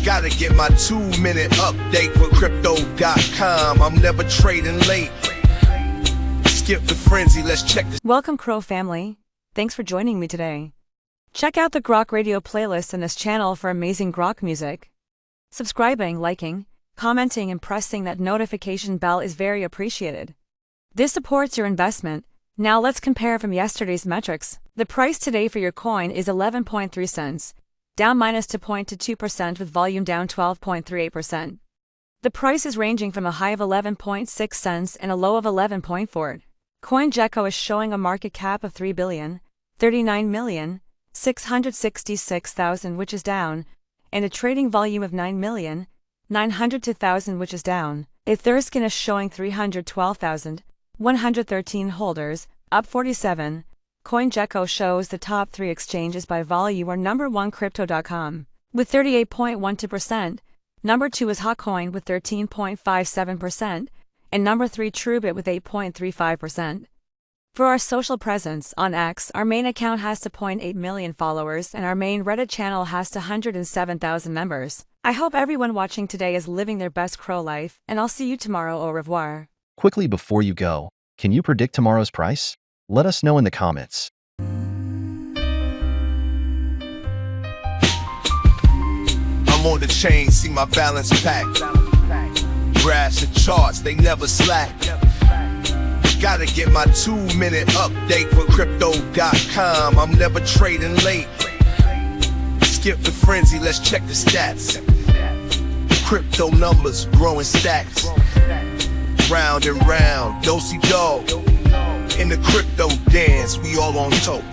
Gotta get my 2-minute update for crypto.com. I'm never trading late. Skip the frenzy, let's check this. Welcome, CRO family. Thanks for joining me today. Check out the Grok radio playlist in this channel for amazing Grok music. Subscribing, liking, commenting and pressing that notification bell is very appreciated. This supports your investment. Now let's compare from yesterday's metrics. The price today for your coin is 11.3 cents, down minus 2.22% with volume down 12.38%. The price is ranging from a high of 11.6 cents and a low of 11.4. CoinGecko is showing a market cap of 3,039,666,000 which is down, and a trading volume of 9,902,000 which is down. Etherscan is showing 312,113 holders, up 47. CoinGecko shows the top 3 exchanges by volume are number 1 Crypto.com with 38.12%, number 2 is Hotcoin with 13.57%, and number 3 Truebit with 8.35%. For our social presence on X, our main account has 2.8 million followers and our main Reddit channel has 107,000 members. I hope everyone watching today is living their best CRO life, and I'll see you tomorrow. Au revoir. Quickly before you go, can you predict tomorrow's price? Let us know in the comments. I'm on the chain, see my balance packed. Graphs and charts, they never slack. Gotta get my 2-minute update for crypto.com. I'm never trading late. Skip the frenzy, let's check the stats. Crypto numbers, growing stacks. Round and round, do-si-do. In the crypto dance, we all on top.